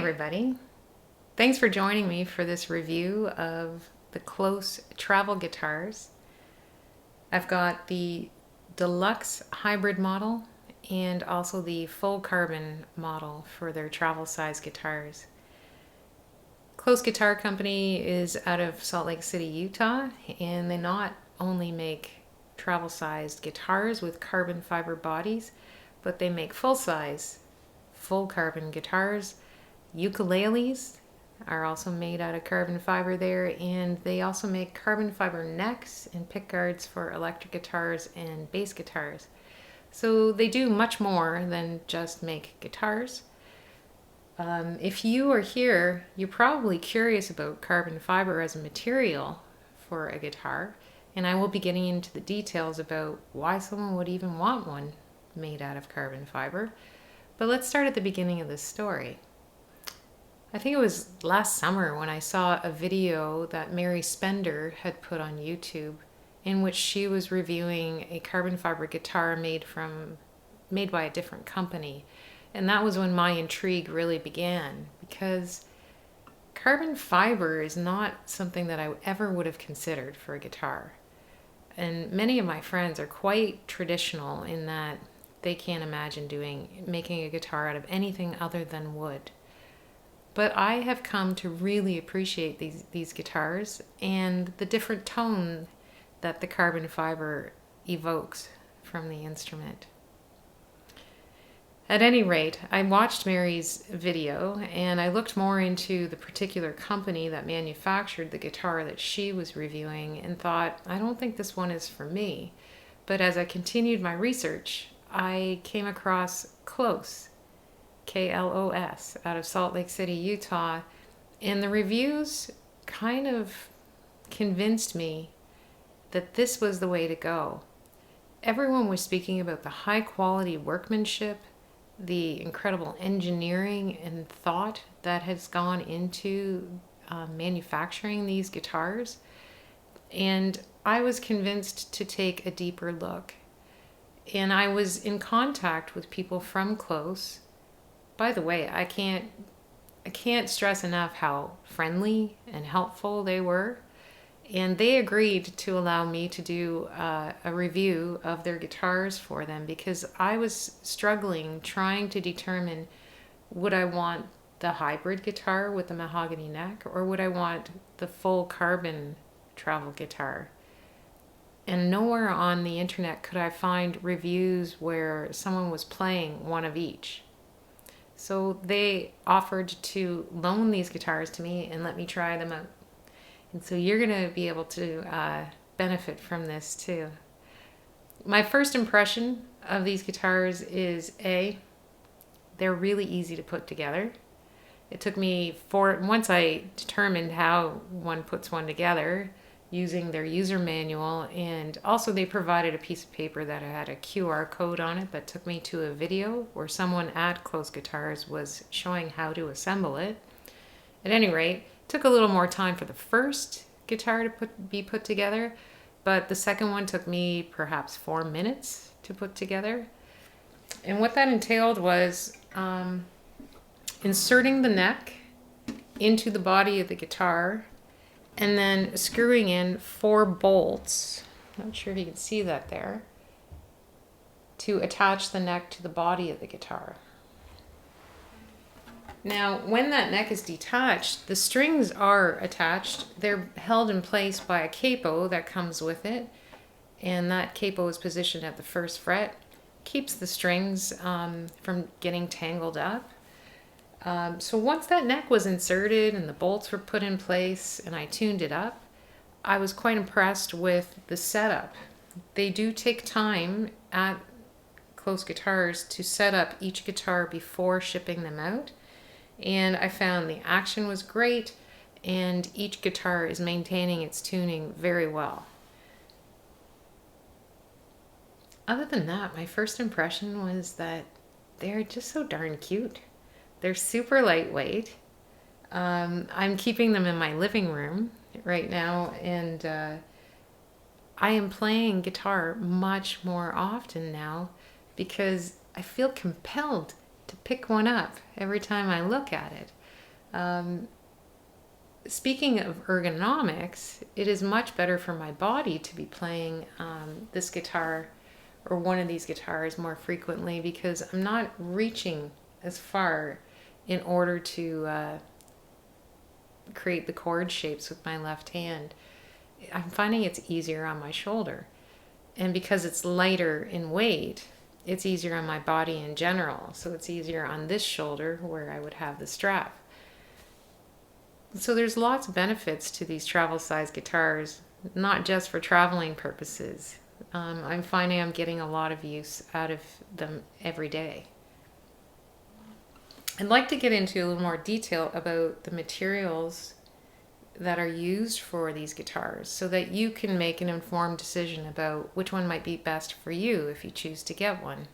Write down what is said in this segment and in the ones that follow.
everybody. Thanks for joining me for this review of the KLÅS travel guitars. I've got the Deluxe Hybrid model and also the full carbon model for their travel size guitars. KLÅS Guitar Company is out of Salt Lake City, Utah, and they not only make travel sized guitars with carbon fiber bodies, but they make full size, full carbon guitars. Ukuleles are also made out of carbon fiber there, and they also make carbon fiber necks and pickguards for electric guitars and bass guitars. So they do much more than just make guitars. If you are here, you're probably curious about carbon fiber as a material for a guitar, and I will be getting into the details about why someone would even want one made out of carbon fiber. But let's start at the beginning of this story. I think it was last summer when I saw a video that Mary Spender had put on YouTube in which she was reviewing a carbon fiber guitar made by a different company. And that was when my intrigue really began, because carbon fiber is not something that I ever would have considered for a guitar. And many of my friends are quite traditional in that they can't imagine making a guitar out of anything other than wood. But I have come to really appreciate these guitars and the different tone that the carbon fiber evokes from the instrument. At any rate, I watched Mary's video and I looked more into the particular company that manufactured the guitar that she was reviewing and thought, I don't think this one is for me. But as I continued my research, I came across KLÅS, KLOS, out of Salt Lake City, Utah, and the reviews kind of convinced me that this was the way to go. Everyone was speaking about the high quality workmanship, the incredible engineering and thought that has gone into manufacturing these guitars, and I was convinced to take a deeper look. And I was in contact with people from KLÅS. By the way, I can't stress enough how friendly and helpful they were. And they agreed to allow me to do a review of their guitars for them, because I was struggling trying to determine, would I want the hybrid guitar with the mahogany neck, or would I want the full carbon travel guitar? And nowhere on the internet could I find reviews where someone was playing one of each. So they offered to loan these guitars to me and let me try them out. And so you're going to be able to benefit from this too. My first impression of these guitars is they're really easy to put together. It took me once I determined how one puts one together, using their user manual, and also they provided a piece of paper that had a QR code on it that took me to a video where someone at KLÅS Guitars was showing how to assemble it. At any rate, it took a little more time for the first guitar to be put together, but the second one took me perhaps 4 minutes to put together. And what that entailed was inserting the neck into the body of the guitar and then screwing in 4 bolts, not sure if you can see that there, to attach the neck to the body of the guitar. Now, when that neck is detached, the strings are attached. They're held in place by a capo that comes with it, and that capo is positioned at the 1st fret, keeps the strings from getting tangled up. So once that neck was inserted and the bolts were put in place and I tuned it up, I was quite impressed with the setup. They do take time at KLÅS Guitars to set up each guitar before shipping them out. And I found the action was great and each guitar is maintaining its tuning very well. Other than that, my first impression was that they're just so darn cute. They're super lightweight. I'm keeping them in my living room right now, and I am playing guitar much more often now because I feel compelled to pick one up every time I look at it. Speaking of ergonomics, it is much better for my body to be playing this guitar or one of these guitars more frequently, because I'm not reaching as far in order to create the chord shapes with my left hand. I'm finding it's easier on my shoulder. And because it's lighter in weight, it's easier on my body in general. So it's easier on this shoulder where I would have the strap. So there's lots of benefits to these travel size guitars, not just for traveling purposes. I'm finding I'm getting a lot of use out of them every day. I'd like to get into a little more detail about the materials that are used for these guitars so that you can make an informed decision about which one might be best for you if you choose to get one.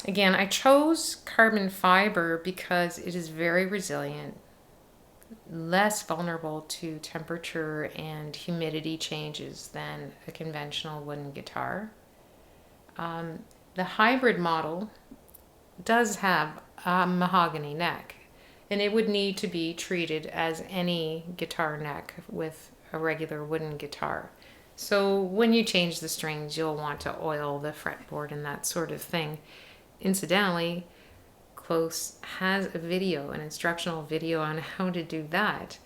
Again, I chose carbon fiber because it is very resilient, less vulnerable to temperature and humidity changes than a conventional wooden guitar. The hybrid model does have a mahogany neck, and it would need to be treated as any guitar neck with a regular wooden guitar. So when you change the strings, you'll want to oil the fretboard and that sort of thing. Incidentally, KLÅS has a video, an instructional video on how to do that,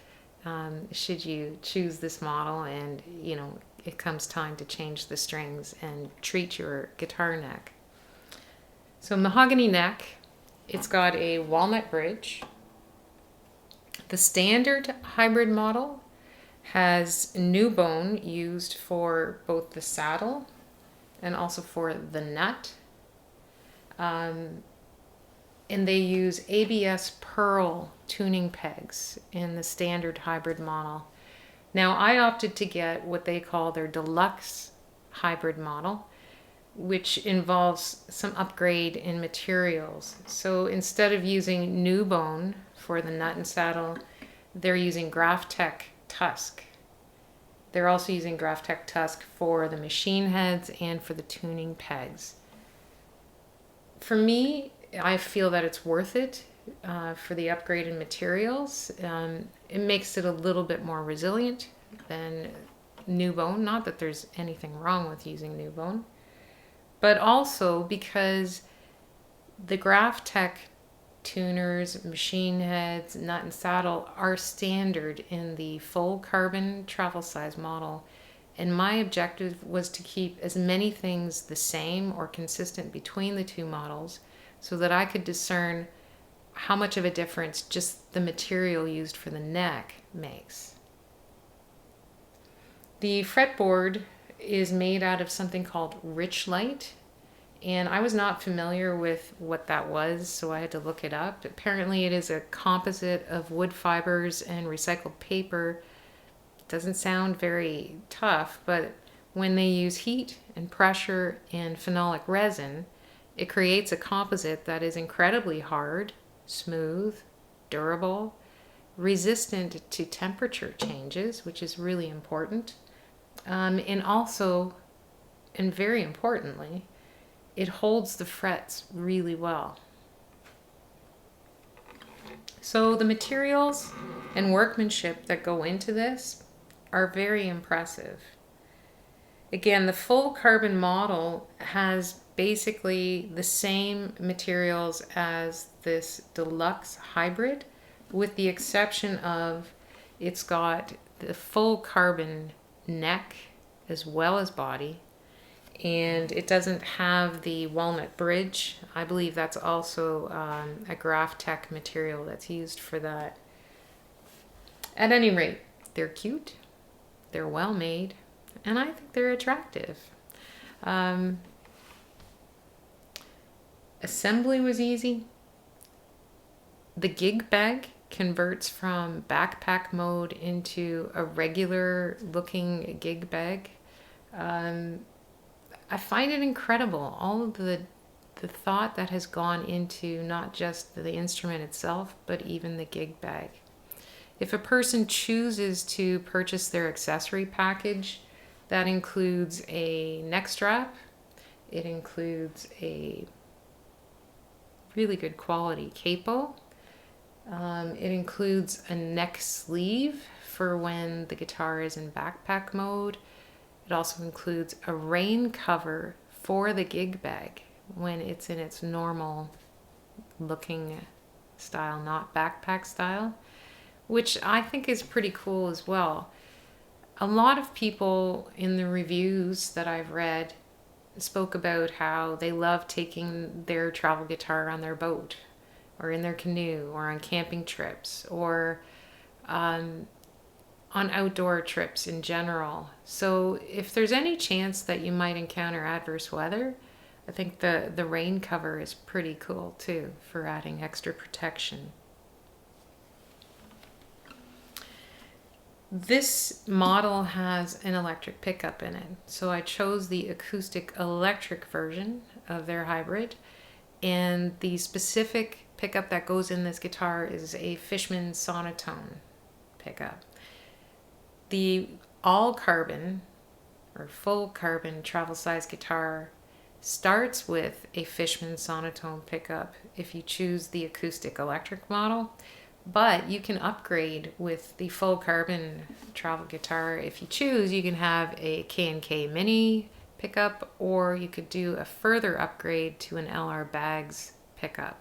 should you choose this model and, it comes time to change the strings and treat your guitar neck. So mahogany neck, it's got a walnut bridge. The standard hybrid model has new bone used for both the saddle and also for the nut. And they use ABS pearl tuning pegs in the standard hybrid model. Now, I opted to get what they call their Deluxe Hybrid model, which involves some upgrade in materials. So instead of using new bone for the nut and saddle, they're using Graphtec tusk. They're also using Graphtec tusk for the machine heads and for the tuning pegs. For me, I feel that it's worth it for the upgrade in materials. It makes it a little bit more resilient than new bone. Not that there's anything wrong with using new bone, but also because the Graphtec tuners, machine heads, nut and saddle are standard in the full carbon travel size model. And my objective was to keep as many things the same or consistent between the two models so that I could discern how much of a difference just the material used for the neck makes. The fretboard is made out of something called Richlite, and I was not familiar with what that was, so I had to look it up. Apparently it is a composite of wood fibers and recycled paper. It doesn't sound very tough, but when they use heat and pressure and phenolic resin, it creates a composite that is incredibly hard, smooth, durable, resistant to temperature changes, which is really important. And also, and very importantly, it holds the frets really well. So the materials and workmanship that go into this are very impressive. Again, the full carbon model has basically the same materials as this Deluxe Hybrid, with the exception of it's got the full carbon neck as well as body, and it doesn't have the walnut bridge. I believe that's also a Graphtec material that's used for that. At any rate, they're cute, they're well made, and I think they're attractive. Assembly was easy. The gig bag converts from backpack mode into a regular looking gig bag. I find it incredible, all of the thought that has gone into not just the instrument itself, but even the gig bag. If a person chooses to purchase their accessory package, that includes a neck strap, it includes a really good quality capo, It includes a neck sleeve for when the guitar is in backpack mode. It also includes a rain cover for the gig bag when it's in its normal looking style, not backpack style, which I think is pretty cool as well. A lot of people in the reviews that I've read spoke about how they love taking their travel guitar on their boat or in their canoe or on camping trips or on outdoor trips in general. So if there's any chance that you might encounter adverse weather, I think the rain cover is pretty cool too for adding extra protection. This model has an electric pickup in it, so I chose the acoustic electric version of their hybrid, and the specific pickup that goes in this guitar is a Fishman Sonitone pickup. The all carbon or full carbon travel size guitar starts with a Fishman Sonitone pickup if you choose the acoustic electric model. But you can upgrade with the full carbon travel guitar. If you choose, you can have a K&K Mini pickup, or you could do a further upgrade to an LR Baggs pickup.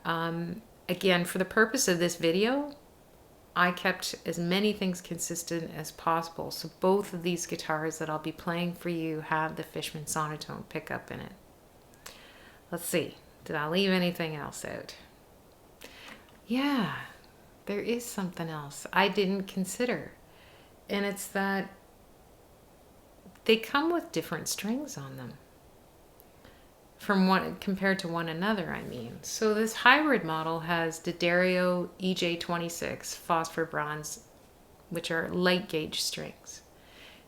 Again, for the purpose of this video, I kept as many things consistent as possible. So both of these guitars that I'll be playing for you have the Fishman Sonitone pickup in it. Let's see, did I leave anything else out? Yeah, there is something else I didn't consider, and it's that they come with different strings on them from one compared to one another, I mean. So this hybrid model has D'Addario EJ26 phosphor bronze, which are light gauge strings.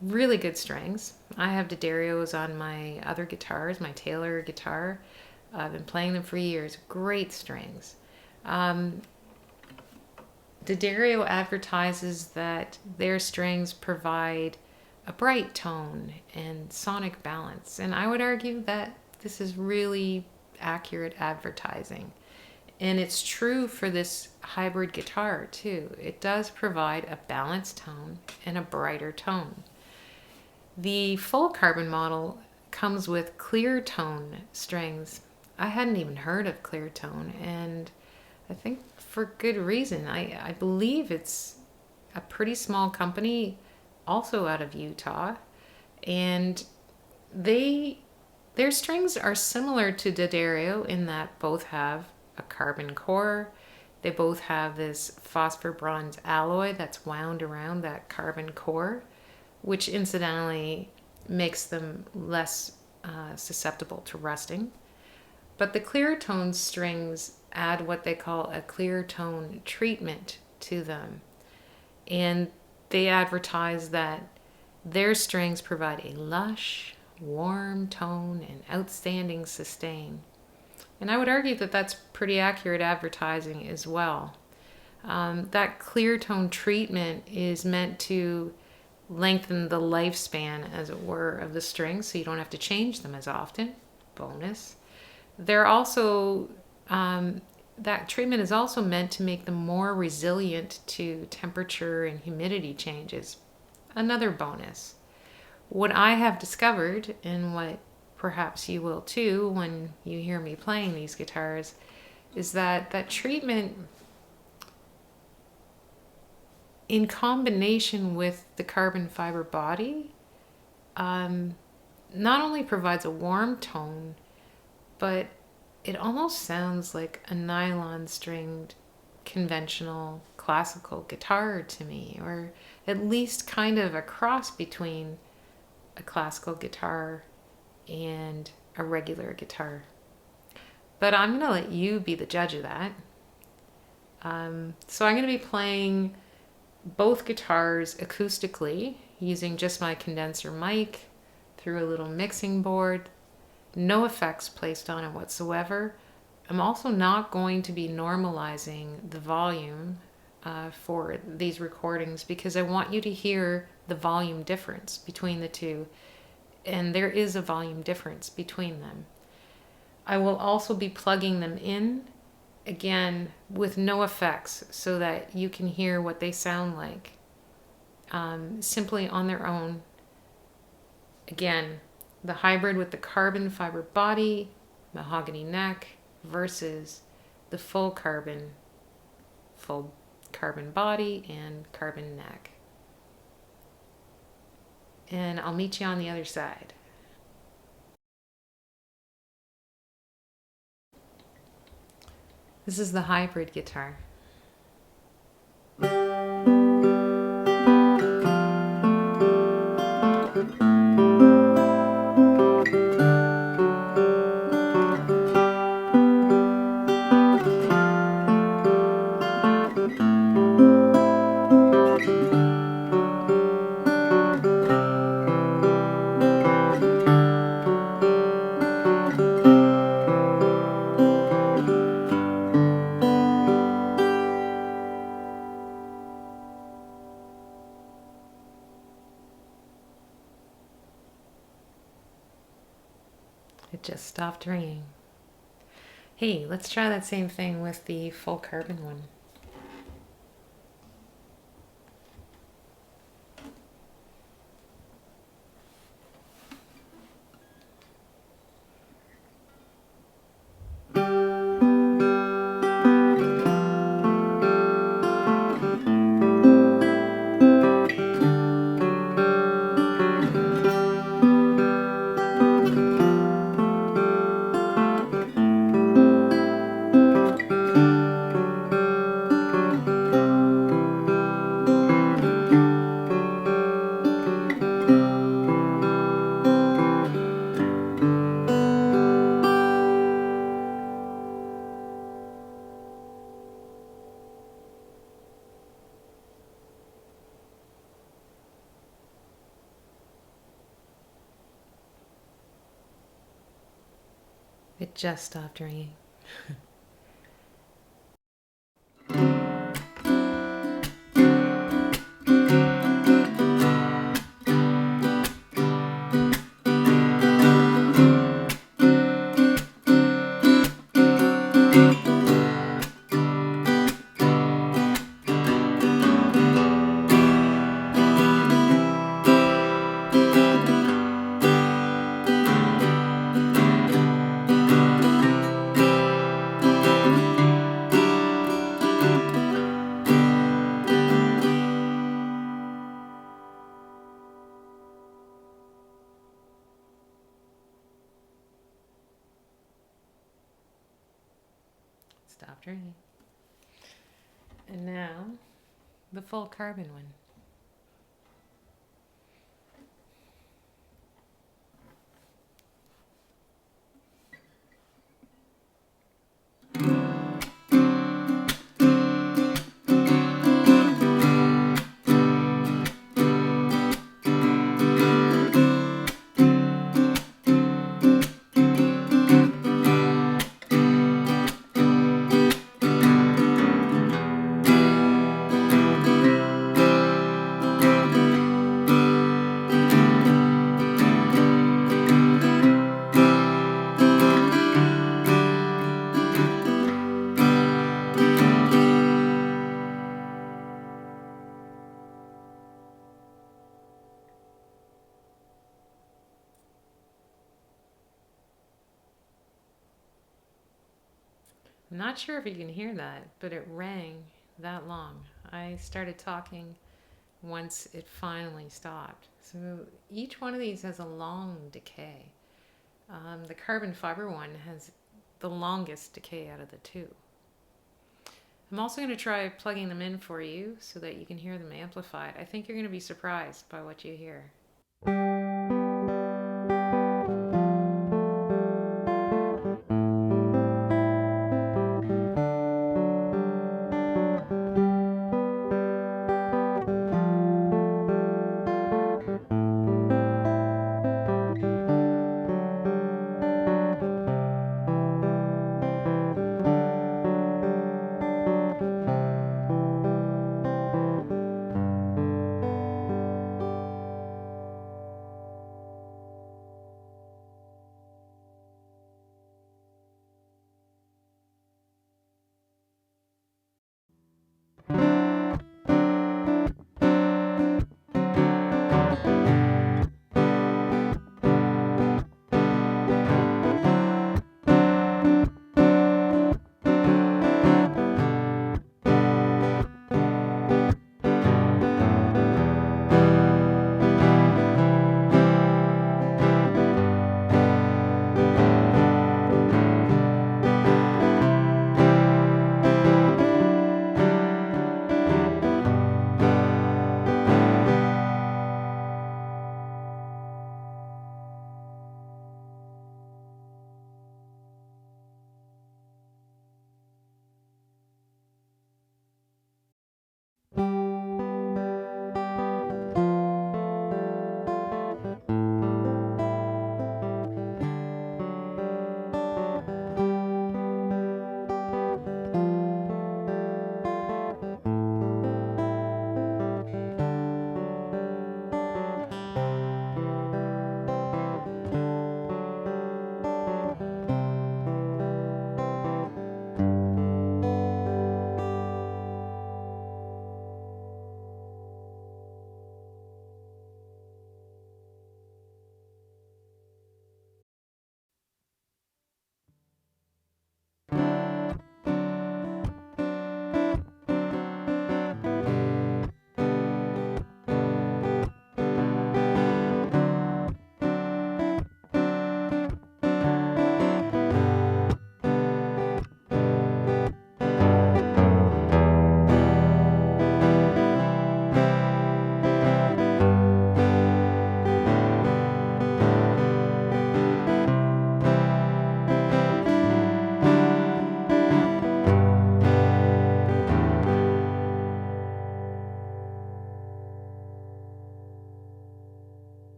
Really good strings. I have D'Addarios on my other guitars, my Taylor guitar. I've been playing them for years. Great strings. D'Addario advertises that their strings provide a bright tone and sonic balance, and I would argue that this is really accurate advertising. And it's true for this hybrid guitar too. It does provide a balanced tone and a brighter tone. The full carbon model comes with clear tone strings. I hadn't even heard of clear tone, and I think for good reason. I believe it's a pretty small company, also out of Utah, and their strings are similar to D'Addario in that both have a carbon core. They both have this phosphor bronze alloy that's wound around that carbon core, which incidentally makes them less susceptible to rusting. But the clear tone strings add what they call a clear tone treatment to them. And they advertise that their strings provide a lush, warm tone and outstanding sustain. And I would argue that that's pretty accurate advertising as well. That clear tone treatment is meant to lengthen the lifespan, as it were, of the strings, so you don't have to change them as often. Bonus. They're also that treatment is also meant to make them more resilient to temperature and humidity changes. Another bonus. What I have discovered, and what perhaps you will too when you hear me playing these guitars, is that that treatment, in combination with the carbon fiber body, not only provides a warm tone, but it almost sounds like a nylon stringed conventional classical guitar to me, or at least kind of a cross between a classical guitar and a regular guitar. But I'm going to let you be the judge of that. So I'm going to be playing both guitars acoustically using just my condenser mic through a little mixing board. No effects placed on it whatsoever. I'm also not going to be normalizing the volume for these recordings because I want you to hear the volume difference between the two. And there is a volume difference between them. I will also be plugging them in again, with no effects, so that you can hear what they sound like simply on their own. Again, the hybrid with the carbon fiber body, mahogany neck, versus the full carbon body and carbon neck. And I'll meet you on the other side. This is the hybrid guitar. It just stopped ringing. Hey, let's try that same thing with the full carbon one. It just stopped ringing. Stopped ringing. And now, the full carbon one. I'm not sure if you can hear that, but it rang that long. I started talking once it finally stopped. So each one of these has a long decay. The carbon fiber one has the longest decay out of the two. I'm also going to try plugging them in for you so that you can hear them amplified. I think you're going to be surprised by what you hear.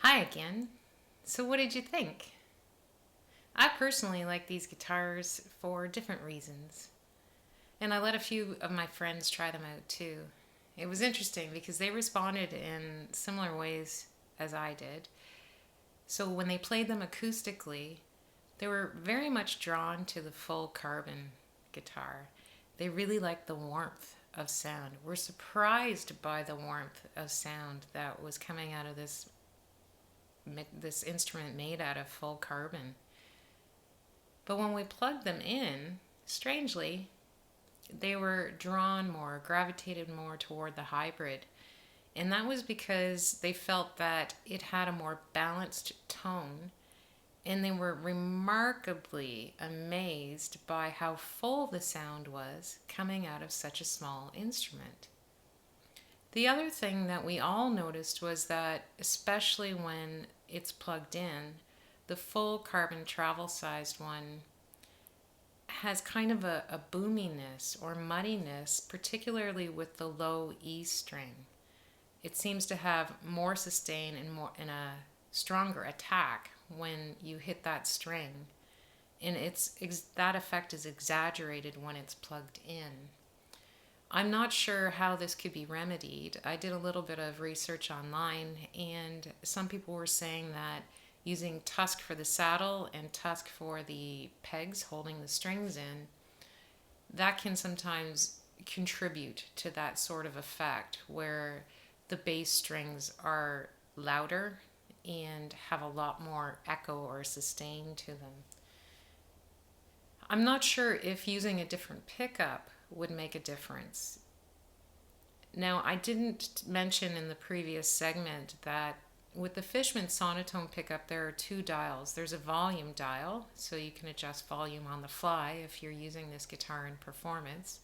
Hi again. So what did you think? I personally like these guitars for different reasons. And I let a few of my friends try them out too. It was interesting because they responded in similar ways as I did. So when they played them acoustically, they were very much drawn to the full carbon guitar. They really liked the warmth of sound. We're surprised by the warmth of sound that was coming out of this instrument made out of full carbon. But when we plugged them in, strangely, they were drawn more, gravitated more toward the hybrid. And that was because they felt that it had a more balanced tone, and they were remarkably amazed by how full the sound was coming out of such a small instrument. The other thing that we all noticed was that, especially when it's plugged in, the full carbon travel sized one has kind of a boominess or muddiness, particularly with the low E string. It seems to have more sustain and a stronger attack when you hit that string, and that effect is exaggerated when it's plugged in. I'm not sure how this could be remedied. I did a little bit of research online, and some people were saying that using tusk for the saddle and tusk for the pegs holding the strings in, that can sometimes contribute to that sort of effect where the bass strings are louder and have a lot more echo or sustain to them. I'm not sure if using a different pickup would make a difference. Now, I didn't mention in the previous segment that with the Fishman Sonitone pickup, there are two dials. There's a volume dial, so you can adjust volume on the fly if you're using this guitar in performance.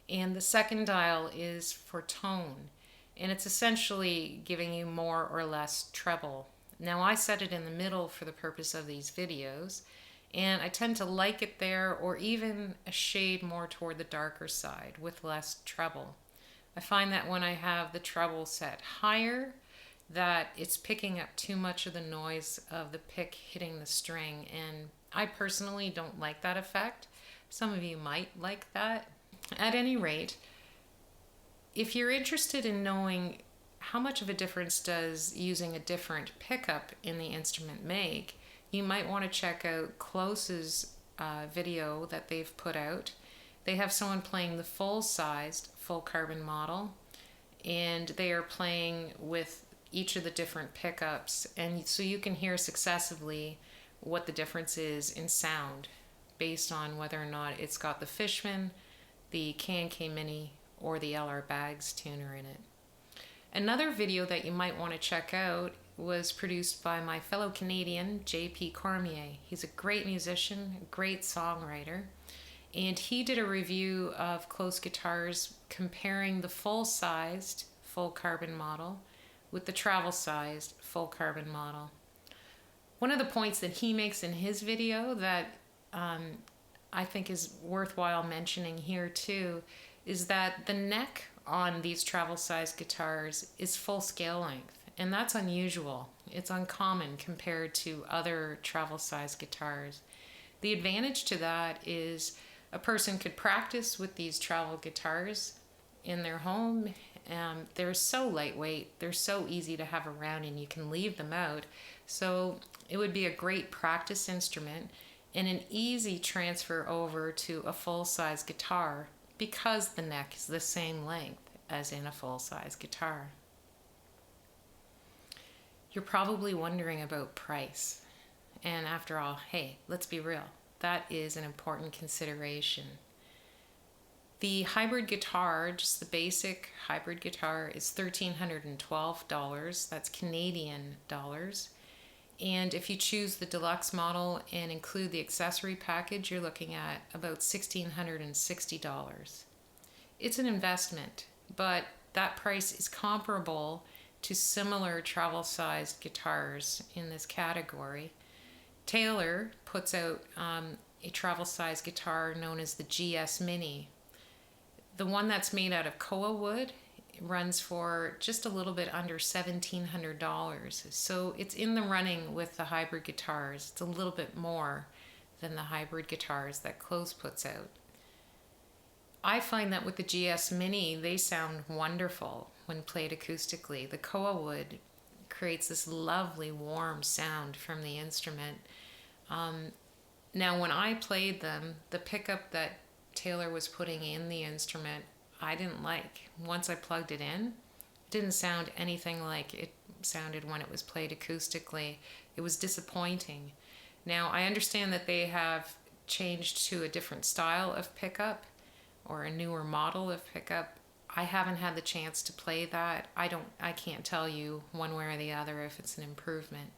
And the second dial is for tone, and it's essentially giving you more or less treble. Now, I set it in the middle for the purpose of these videos, and I tend to like it there, or even a shade more toward the darker side with less treble. I find that when I have the treble set higher, that it's picking up too much of the noise of the pick hitting the string, and I personally don't like that effect. Some of you might like that. At any rate, if you're interested in knowing how much of a difference does using a different pickup in the instrument make, you might want to check out KLÅS's video that they've put out. They have someone playing the full-sized, full carbon model, and they are playing with each of the different pickups, and so you can hear successively what the difference is in sound based on whether or not it's got the Fishman, the K&K Mini, or the LR Baggs tuner in it. Another video that you might want to check out was produced by my fellow Canadian, J.P. Cormier. He's a great musician, a great songwriter, and he did a review of KLÅS guitars comparing the full-sized, full carbon model with the travel-sized, full carbon model. One of the points that he makes in his video that I think is worthwhile mentioning here too is that the neck on these travel-sized guitars is full scale length, and that's unusual. It's uncommon compared to other travel-sized guitars. The advantage to that is a person could practice with these travel guitars in their home. They're so lightweight, they're so easy to have around, and you can leave them out. So it would be a great practice instrument and an easy transfer over to a full-size guitar because the neck is the same length as in a full-size guitar. You're probably wondering about price. And after all, hey, let's be real, that is an important consideration. The hybrid guitar, just the basic hybrid guitar, is $1,312. That's Canadian dollars. And if you choose the deluxe model and include the accessory package, you're looking at about $1,660. It's an investment, but that price is comparable to similar travel-sized guitars in this category. Taylor puts out a travel-sized guitar known as the GS Mini. The one that's made out of koa wood runs for just a little bit under $1,700. So it's in the running with the hybrid guitars. It's a little bit more than the hybrid guitars that KLÅS puts out. I find that with the GS Mini, they sound wonderful when played acoustically. The koa wood creates this lovely warm sound from the instrument. Now when I played them, the pickup that Taylor was putting in the instrument, I didn't like. Once I plugged it in, it didn't sound anything like it sounded when it was played acoustically. It was disappointing. Now I understand that they have changed to a different style of pickup or a newer model of pickup. I haven't had the chance to play that. I can't tell you one way or the other if it's an improvement.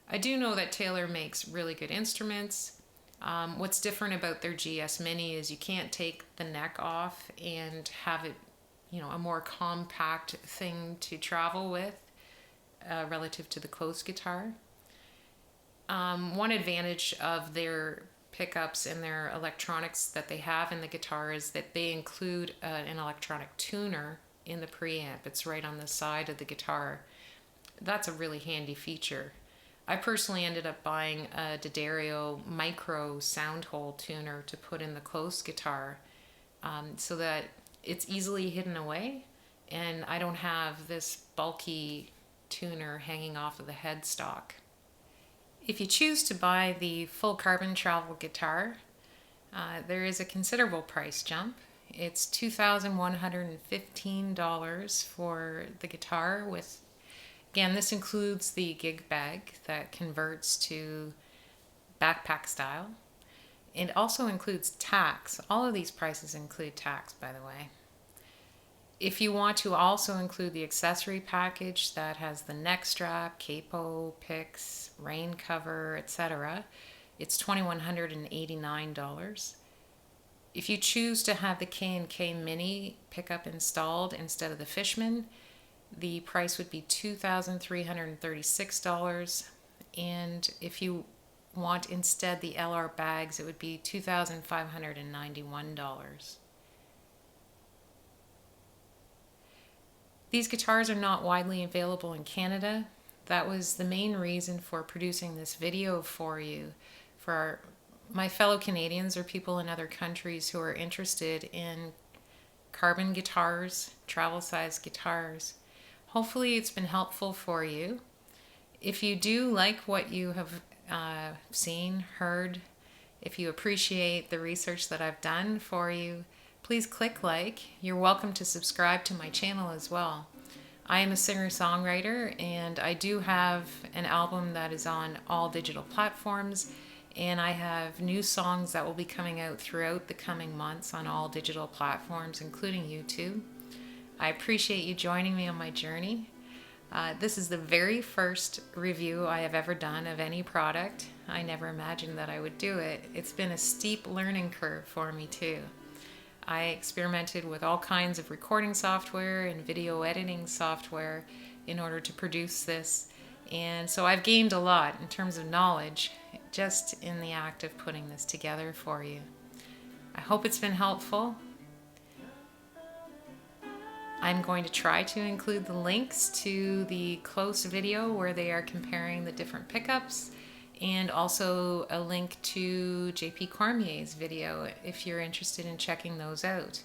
I do know that Taylor makes really good instruments. What's different about their GS Mini is you can't take the neck off and have it, a more compact thing to travel with relative to the KLÅS guitar. One advantage of their pickups and their electronics that they have in the guitar is that they include an electronic tuner in the preamp. It's right on the side of the guitar. That's a really handy feature. I personally ended up buying a D'Addario micro sound hole tuner to put in the KLÅS guitar so that it's easily hidden away and I don't have this bulky tuner hanging off of the headstock. If you choose to buy the full carbon travel guitar, there is a considerable price jump. It's $2,115 for the guitar with, again, this includes the gig bag that converts to backpack style. It also includes tax. All of these prices include tax, by the way. If you want to also include the accessory package that has the neck strap, capo, picks, rain cover, etc., it's $2,189. If you choose to have the K&K Mini pickup installed instead of the Fishman, the price would be $2,336. And if you want instead the LR bags, it would be $2,591. These guitars are not widely available in Canada. That was the main reason for producing this video for you. For my fellow Canadians or people in other countries who are interested in carbon guitars, travel size guitars. Hopefully it's been helpful for you. If you do like what you have seen, heard, if you appreciate the research that I've done for you, please click like. You're welcome to subscribe to my channel as well. I am a singer-songwriter and I do have an album that is on all digital platforms, and I have new songs that will be coming out throughout the coming months on all digital platforms, including YouTube. I appreciate you joining me on my journey. This is the very first review I have ever done of any product. I never imagined that I would do it. It's been a steep learning curve for me too. I experimented with all kinds of recording software and video editing software in order to produce this. And so I've gained a lot in terms of knowledge just in the act of putting this together for you. I hope it's been helpful. I'm going to try to include the links to the KLÅS video where they are comparing the different pickups, and also a link to JP Cormier's video if you're interested in checking those out.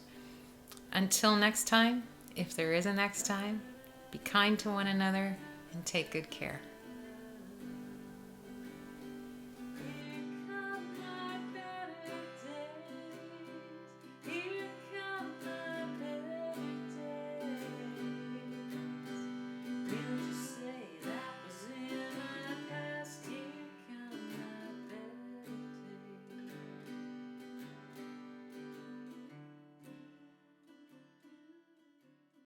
Until next time, if there is a next time, be kind to one another and take good care.